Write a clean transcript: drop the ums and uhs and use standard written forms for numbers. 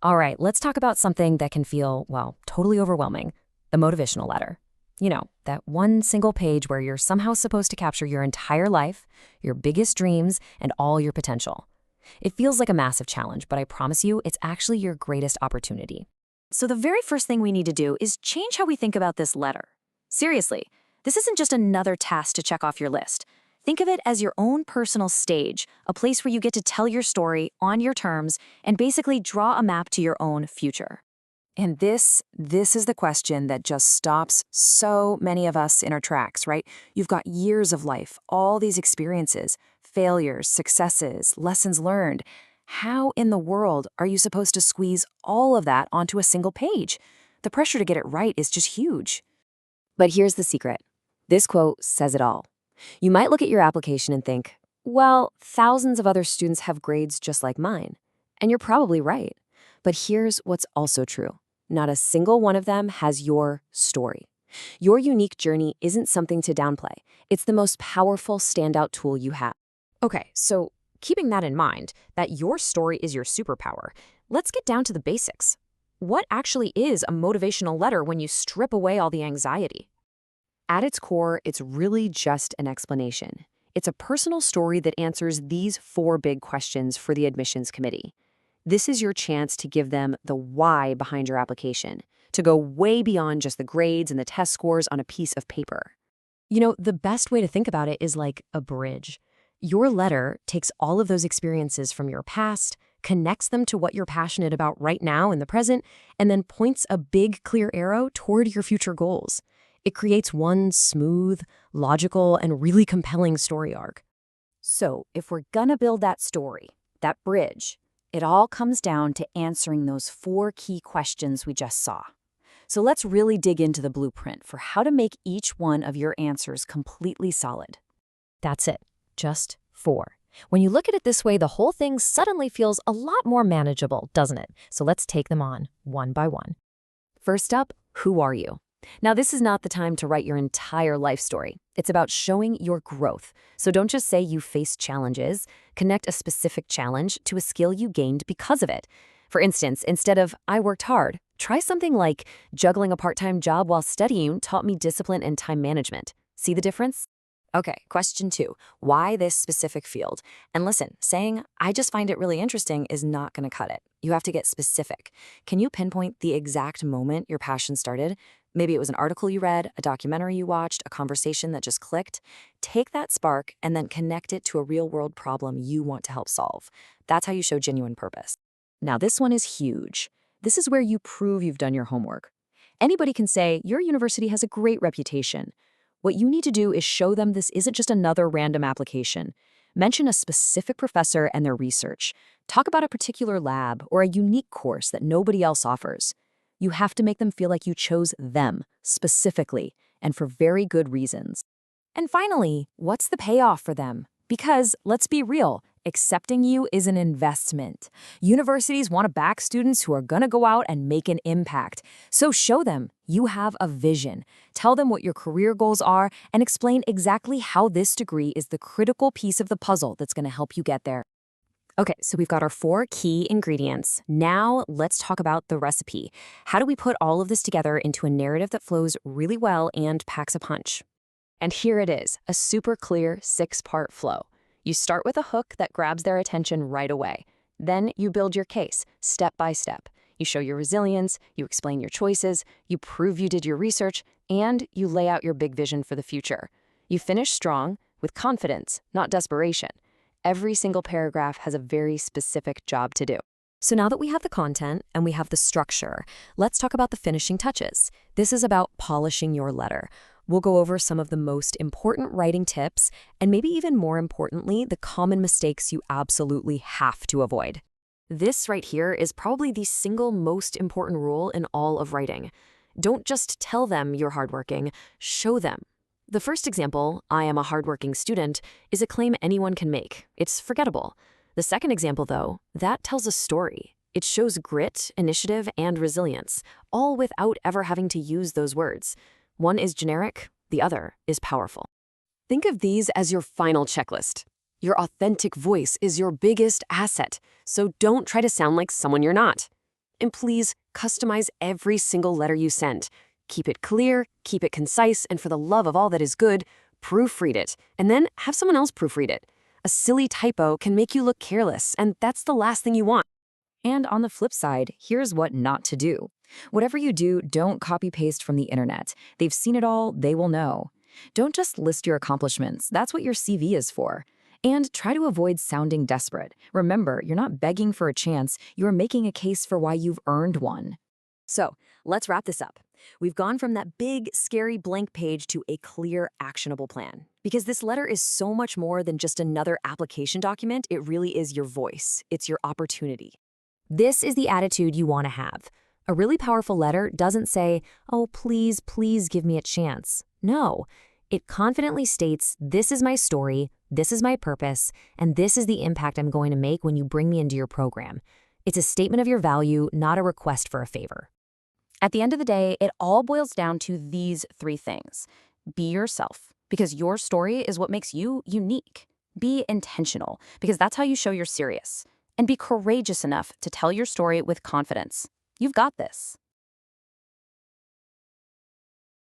All right, let's talk about something that can feel, well, totally overwhelming: the motivational letter. You know, that one single page where you're somehow supposed to capture your entire life, your biggest dreams, and all your potential. It feels like a massive challenge, but I promise you, it's actually your greatest opportunity. So, the very first thing we need to do is change how we think about this letter. Seriously, this isn't just another task to check off your list. Think of it as your own personal stage, a place where you get to tell your story on your terms and basically draw a map to your own future. And this is the question that just stops so many of us in our tracks, right? You've got years of life, all these experiences, failures, successes, lessons learned. How in the world are you supposed to squeeze all of that onto a single page? The pressure to get it right is just huge. But here's the secret. This quote says it all. You might look at your application and think, well, thousands of other students have grades just like mine. And you're probably right. But here's what's also true. Not a single one of them has your story. Your unique journey isn't something to downplay. It's the most powerful standout tool you have. Okay, so keeping that in mind, that your story is your superpower, let's get down to the basics. What actually is a motivational letter when you strip away all the anxiety? At its core, it's really just an explanation. It's a personal story that answers these four big questions for the admissions committee. This is your chance to give them the why behind your application, to go way beyond just the grades and the test scores on a piece of paper. You know, the best way to think about it is like a bridge. Your letter takes all of those experiences from your past, connects them to what you're passionate about right now in the present, and then points a big, clear arrow toward your future goals. It creates one smooth, logical, and really compelling story arc. So, if we're gonna build that story, that bridge, it all comes down to answering those four key questions we just saw. So let's really dig into the blueprint for how to make each one of your answers completely solid. That's it, just four. When you look at it this way, the whole thing suddenly feels a lot more manageable, doesn't it? So let's take them on, one by one. First up, who are you? Now, this is not the time to write your entire life story. It's about showing your growth. So don't just say you faced challenges. Connect a specific challenge to a skill you gained because of it. For instance, instead of "I worked hard," try something like "juggling a part-time job while studying taught me discipline and time management." See the difference? Okay, question two. Why this specific field? And listen, saying "I just find it really interesting" is not going to cut it. You have to get specific. Can you pinpoint the exact moment your passion started? Maybe it was an article you read, a documentary you watched, a conversation that just clicked. Take that spark and then connect it to a real-world problem you want to help solve. That's how you show genuine purpose. Now, this one is huge. This is where you prove you've done your homework. Anybody can say, your university has a great reputation. What you need to do is show them this isn't just another random application. Mention a specific professor and their research. Talk about a particular lab or a unique course that nobody else offers. You have to make them feel like you chose them, specifically, and for very good reasons. And finally, what's the payoff for them? Because, let's be real, accepting you is an investment. Universities want to back students who are going to go out and make an impact. So show them you have a vision. Tell them what your career goals are and explain exactly how this degree is the critical piece of the puzzle that's going to help you get there. Okay, so we've got our four key ingredients. Now let's talk about the recipe. How do we put all of this together into a narrative that flows really well and packs a punch? And here it is, a super clear 6-part flow. You start with a hook that grabs their attention right away. Then you build your case, step by step. You show your resilience, you explain your choices, you prove you did your research, and you lay out your big vision for the future. You finish strong, with confidence, not desperation. Every single paragraph has a very specific job to do. So now that we have the content and we have the structure, let's talk about the finishing touches. This is about polishing your letter. We'll go over some of the most important writing tips and maybe even more importantly, the common mistakes you absolutely have to avoid. This right here is probably the single most important rule in all of writing. Don't just tell them you're hardworking, show them. The first example, "I am a hardworking student," is a claim anyone can make. It's forgettable. The second example, though, that tells a story. It shows grit, initiative, and resilience, all without ever having to use those words. One is generic, the other is powerful. Think of these as your final checklist. Your authentic voice is your biggest asset, so don't try to sound like someone you're not. And please customize every single letter you send. Keep it clear, keep it concise, and for the love of all that is good, proofread it. And then have someone else proofread it. A silly typo can make you look careless, and that's the last thing you want. And on the flip side, here's what not to do. Whatever you do, don't copy-paste from the internet. They've seen it all, they will know. Don't just list your accomplishments. That's what your CV is for. And try to avoid sounding desperate. Remember, you're not begging for a chance, you're making a case for why you've earned one. So, let's wrap this up. We've gone from that big, scary blank page to a clear, actionable plan. Because this letter is so much more than just another application document, it really is your voice. It's your opportunity. This is the attitude you want to have. A really powerful letter doesn't say, "Oh, please, please give me a chance." No, it confidently states, "This is my story, this is my purpose, and this is the impact I'm going to make when you bring me into your program." It's a statement of your value, not a request for a favor. At the end of the day, it all boils down to these three things. Be yourself, because your story is what makes you unique. Be intentional, because that's how you show you're serious. And be courageous enough to tell your story with confidence. You've got this.